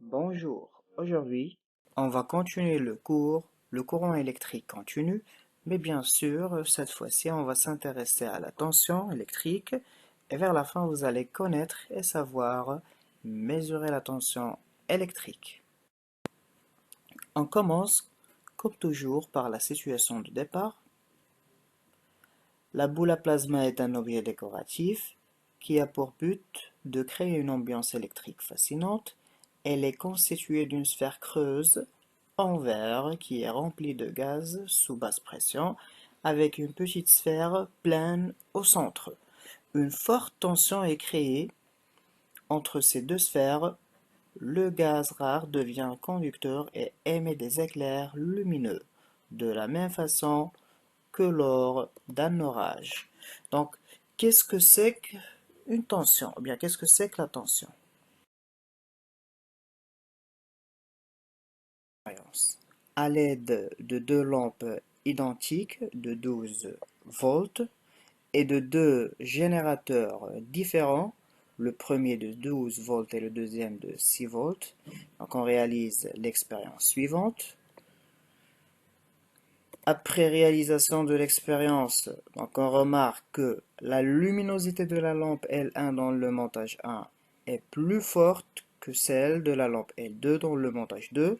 Bonjour, aujourd'hui, on va continuer le cours, le courant électrique continu, mais bien sûr, cette fois-ci, on va s'intéresser à la tension électrique et vers la fin, vous allez connaître et savoir mesurer la tension électrique. On commence, comme toujours, par la situation de départ. La boule à plasma est un objet décoratif qui a pour but de créer une ambiance électrique fascinante. Elle est constituée d'une sphère creuse en verre qui est remplie de gaz sous basse pression avec une petite sphère pleine au centre. Une forte tension est créée entre ces deux sphères. Le gaz rare devient conducteur et émet des éclairs lumineux, de la même façon que lors d'un orage. Donc, qu'est-ce que c'est qu'une tension? Ou bien, qu'est-ce que c'est que la tension? À l'aide de deux lampes identiques de 12 volts et de deux générateurs différents, le premier de 12 volts et le deuxième de 6 volts. Donc on réalise l'expérience suivante. Après réalisation de l'expérience, donc on remarque que la luminosité de la lampe L1 dans le montage 1 est plus forte que celle de la lampe L2 dans le montage 2,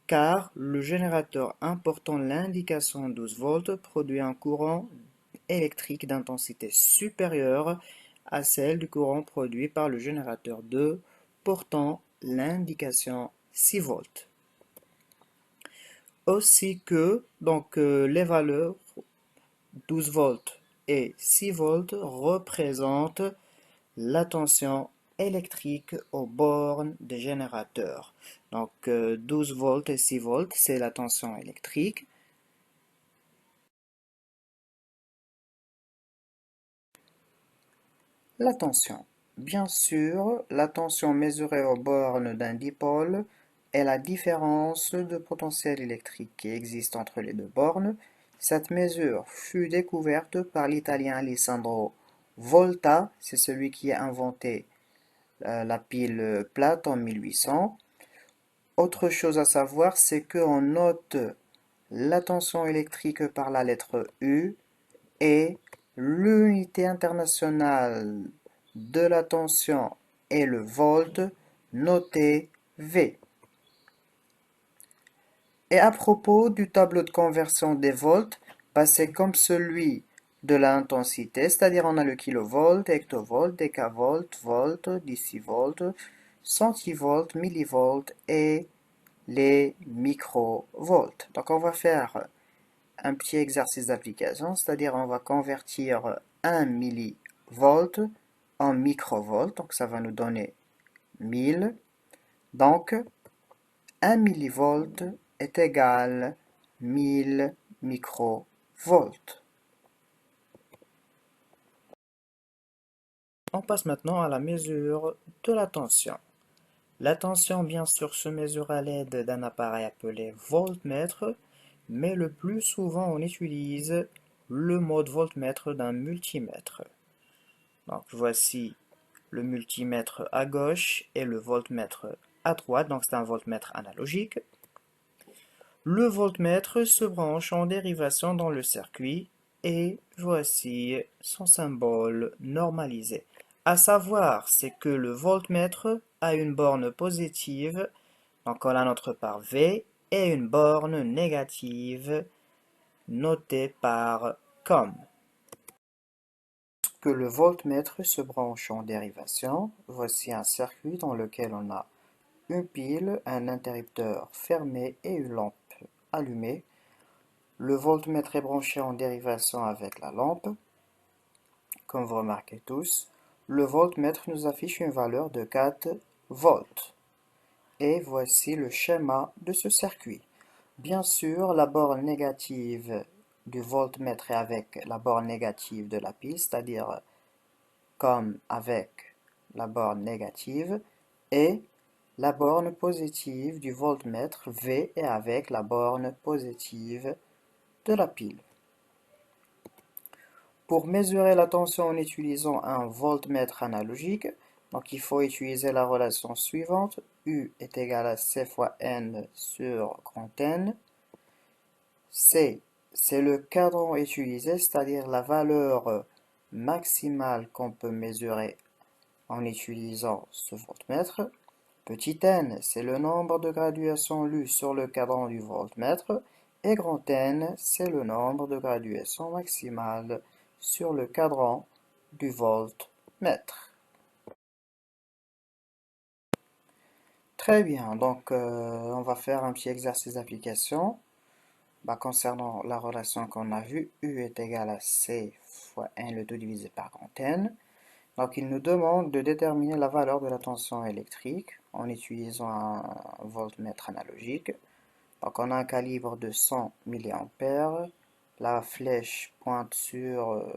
car le générateur important l'indication 12 volts produit un courant électrique d'intensité supérieure à celle du courant produit par le générateur 2 portant l'indication 6 volts. Aussi que les valeurs 12 volts et 6 volts représentent la tension électrique aux bornes des générateurs. 12 volts et 6 volts, c'est la tension électrique. La tension. Bien sûr, la tension mesurée aux bornes d'un dipôle est la différence de potentiel électrique qui existe entre les deux bornes. Cette mesure fut découverte par l'italien Alessandro Volta, c'est celui qui a inventé la pile plate en 1800. Autre chose à savoir, c'est qu'on note la tension électrique par la lettre U et l'unité internationale de la tension est le volt, noté V. Et à propos du tableau de conversion des volts, c'est comme celui de l'intensité, c'est-à-dire on a le kilovolt, hectovolt, décavolt, volt, décivolt, centivolt, millivolt et les microvolts. Donc on va faire un petit exercice d'application, c'est-à-dire on va convertir 1 millivolt en microvolt, donc ça va nous donner 1000. Donc 1 millivolt est égal 1000 microvolts. On passe maintenant à la mesure de la tension. La tension, bien sûr, se mesure à l'aide d'un appareil appelé voltmètre, mais le plus souvent on utilise le mode voltmètre d'un multimètre. Donc voici le multimètre à gauche et le voltmètre à droite, donc c'est un voltmètre analogique. Le voltmètre se branche en dérivation dans le circuit et voici son symbole normalisé. À savoir, c'est que le voltmètre a une borne positive, donc on a notre part V, et une borne négative notée par COM. Que le voltmètre se branche en dérivation, voici un circuit dans lequel on a une pile, un interrupteur fermé et une lampe allumée. Le voltmètre est branché en dérivation avec la lampe. Comme vous remarquez tous, le voltmètre nous affiche une valeur de 4 volts. Et voici le schéma de ce circuit. Bien sûr, la borne négative du voltmètre est avec la borne négative de la pile, c'est-à-dire comme avec la borne négative, et la borne positive du voltmètre V est avec la borne positive de la pile. Pour mesurer la tension en utilisant un voltmètre analogique, Donc il faut utiliser la relation suivante. U est égal à C fois N sur grand N. C, c'est le cadran utilisé, c'est-à-dire la valeur maximale qu'on peut mesurer en utilisant ce voltmètre. Petit n, c'est le nombre de graduations lues sur le cadran du voltmètre. Et grand N, c'est le nombre de graduations maximales sur le cadran du voltmètre. Très bien, donc on va faire un petit exercice d'application. Concernant la relation qu'on a vue, U est égal à C fois N, le tout divisé par grand N. Donc il nous demande de déterminer la valeur de la tension électrique en utilisant un voltmètre analogique. Donc on a un calibre de 100 mA, la flèche pointe sur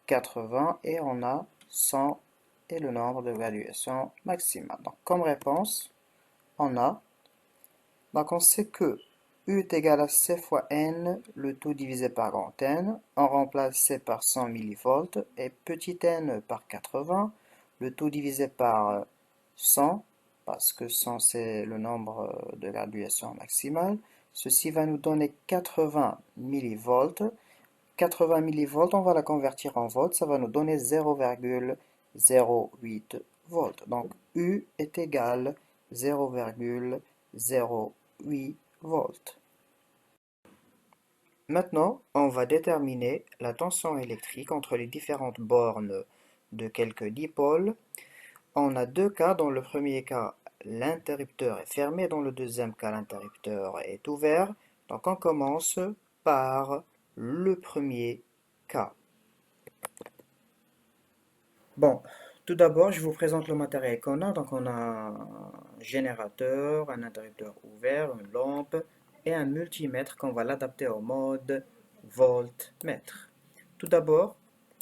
80 et on a 100 et le nombre de graduations maximale. Donc comme réponse, on sait que U est égal à C fois N, le tout divisé par grand N. On remplace C par 100 millivolts et petit n par 80, le tout divisé par 100, parce que 100 c'est le nombre de graduations maximale. Ceci va nous donner 80 millivolts. 80 millivolts, on va la convertir en volts, ça va nous donner 0,08 volts. Donc U est égal 0,08 volts. Maintenant, on va déterminer la tension électrique entre les différentes bornes de quelques dipôles. On a deux cas. Dans le premier cas, l'interrupteur est fermé. Dans le deuxième cas, l'interrupteur est ouvert. Donc on commence par le premier cas. Bon, tout d'abord, je vous présente le matériel qu'on a. Donc on a un générateur, un interrupteur ouvert, une lampe et un multimètre qu'on va l'adapter au mode voltmètre. Tout d'abord,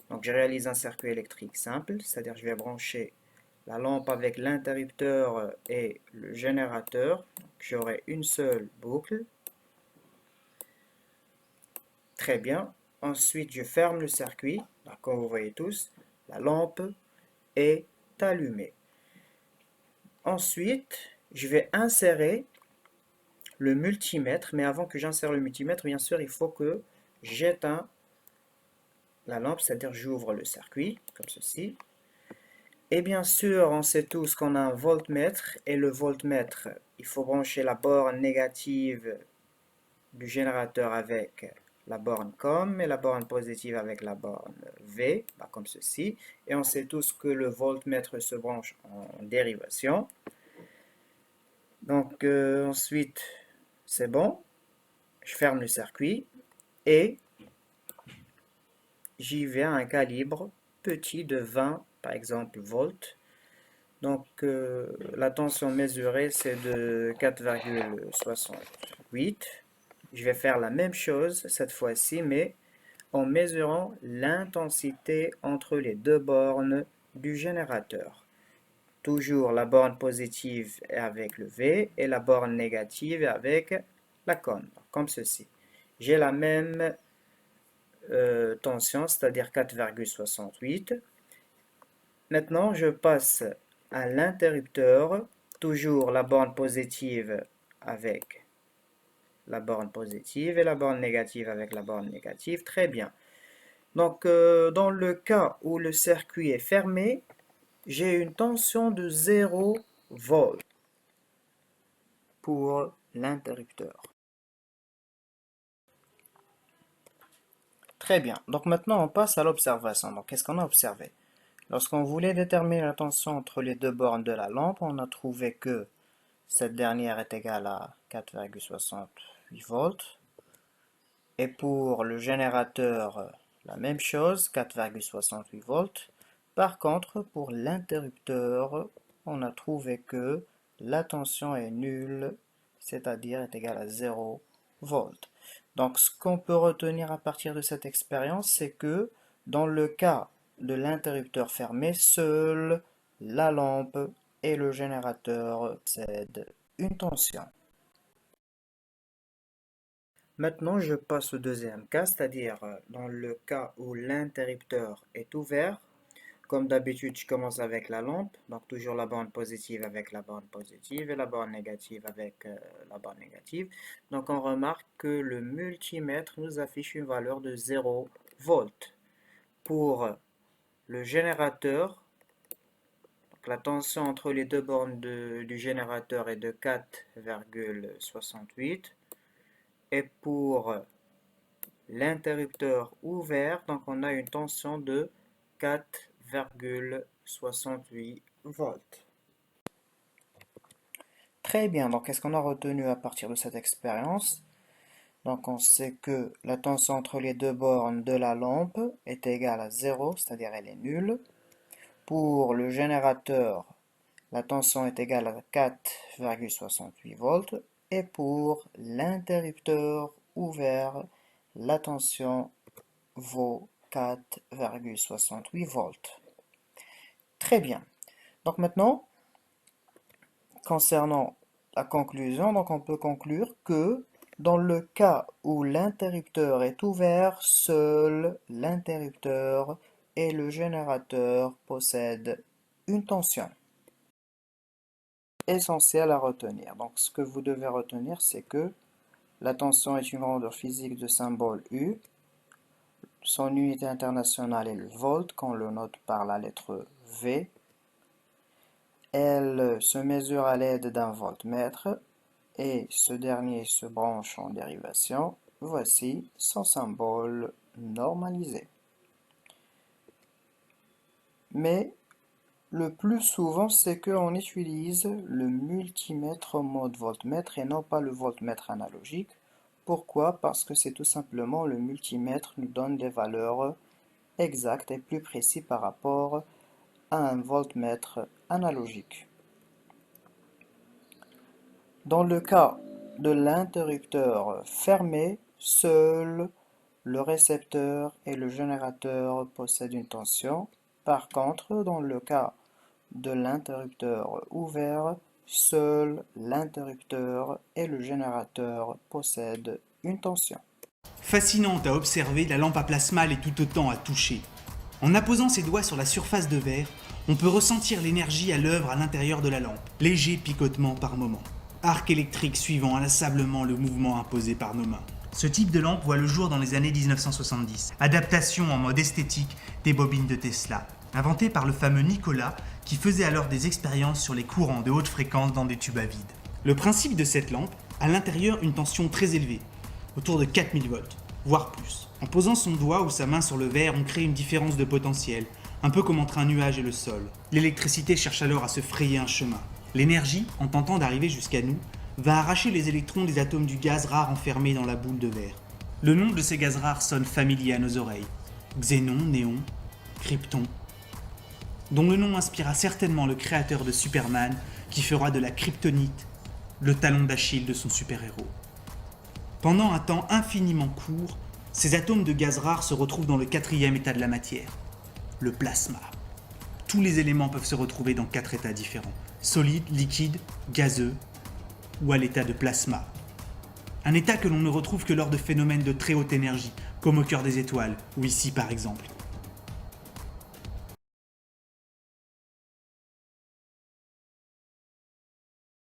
donc je réalise un circuit électrique simple, c'est-à-dire je vais brancher la lampe avec l'interrupteur et le générateur. J'aurai une seule boucle. Très bien. Ensuite, je ferme le circuit. Donc, comme vous voyez tous, la lampe est allumée. Ensuite, je vais insérer le multimètre, mais avant que j'insère le multimètre, bien sûr, il faut que j'éteins la lampe, c'est-à-dire j'ouvre le circuit, comme ceci. Et bien sûr, on sait tous qu'on a un voltmètre, et le voltmètre, il faut brancher la borne négative du générateur avec la borne COM et la borne positive avec la borne V, comme ceci. Et on sait tous que le voltmètre se branche en dérivation. Donc ensuite, c'est bon. Je ferme le circuit et j'y vais à un calibre petit de 20, par exemple, volts. Donc la tension mesurée, c'est de 4,68. Je vais faire la même chose cette fois-ci, mais en mesurant l'intensité entre les deux bornes du générateur. Toujours la borne positive est avec le V et la borne négative est avec la COM, comme ceci. J'ai la même tension, c'est-à-dire 4,68. Maintenant, je passe à l'interrupteur, toujours la borne positive avec la borne positive et la borne négative avec la borne négative. Très bien. Donc, dans le cas où le circuit est fermé, j'ai une tension de 0 volts pour l'interrupteur. Très bien. Donc maintenant, on passe à l'observation. Donc, qu'est-ce qu'on a observé? Lorsqu'on voulait déterminer la tension entre les deux bornes de la lampe, on a trouvé que cette dernière est égale à 4,68 volts. Et pour le générateur, la même chose, 4,68 volts. Par contre, pour l'interrupteur, on a trouvé que la tension est nulle, c'est-à-dire est égale à 0 volts. Donc, ce qu'on peut retenir à partir de cette expérience, c'est que dans le cas de l'interrupteur fermé, seule la lampe et le générateur cèdent une tension. Maintenant, je passe au deuxième cas, c'est-à-dire dans le cas où l'interrupteur est ouvert. comme d'habitude, je commence avec la lampe. Donc toujours la bande positive avec la bande positive et la bande négative avec la bande négative. Donc on remarque que le multimètre nous affiche une valeur de 0 volts. Pour le générateur, donc la tension entre les deux bornes du générateur est de 4,68. Et pour l'interrupteur ouvert, donc on a une tension de 4,68 volts. Très bien, donc qu'est-ce qu'on a retenu à partir de cette expérience? Donc on sait que la tension entre les deux bornes de la lampe est égale à 0, c'est-à-dire elle est nulle. Pour le générateur, la tension est égale à 4,68 volts. Et pour l'interrupteur ouvert, la tension vaut 4,68 volts. Très bien. Donc maintenant, concernant la conclusion, donc on peut conclure que dans le cas où l'interrupteur est ouvert, seul l'interrupteur et le générateur possèdent une tension. Essentiel à retenir. Donc ce que vous devez retenir, c'est que la tension est une grandeur physique de symbole U. Son unité internationale est le volt, qu'on le note par la lettre V. Elle se mesure à l'aide d'un voltmètre et ce dernier se branche en dérivation. Voici son symbole normalisé. Mais le plus souvent, c'est qu'on utilise le multimètre en mode voltmètre et non pas le voltmètre analogique. Pourquoi? Parce que c'est tout simplement le multimètre nous donne des valeurs exactes et plus précises par rapport à un voltmètre analogique. Dans le cas de l'interrupteur fermé, seul le récepteur et le générateur possèdent une tension. Par contre, dans le cas de l'interrupteur ouvert, seul l'interrupteur et le générateur possèdent une tension. Fascinante à observer, la lampe à plasma l'est tout autant à toucher. En apposant ses doigts sur la surface de verre, on peut ressentir l'énergie à l'œuvre à l'intérieur de la lampe, léger picotement par moment. Arc électrique suivant inlassablement le mouvement imposé par nos mains. Ce type de lampe voit le jour dans les années 1970. Adaptation en mode esthétique des bobines de Tesla. Inventée par le fameux Nikola, qui faisait alors des expériences sur les courants de haute fréquence dans des tubes à vide. Le principe de cette lampe, à l'intérieur une tension très élevée, autour de 4000 volts, voire plus. En posant son doigt ou sa main sur le verre, on crée une différence de potentiel, un peu comme entre un nuage et le sol. L'électricité cherche alors à se frayer un chemin. L'énergie, en tentant d'arriver jusqu'à nous, va arracher les électrons des atomes du gaz rare enfermés dans la boule de verre. Le nom de ces gaz rares sonne familier à nos oreilles. Xénon, néon, krypton, dont le nom inspira certainement le créateur de Superman, qui fera de la kryptonite le talon d'Achille de son super-héros. Pendant un temps infiniment court, ces atomes de gaz rares se retrouvent dans le quatrième état de la matière, le plasma. Tous les éléments peuvent se retrouver dans 4 états différents, solide, liquide, gazeux ou à l'état de plasma. Un état que l'on ne retrouve que lors de phénomènes de très haute énergie, comme au cœur des étoiles, ou ici par exemple.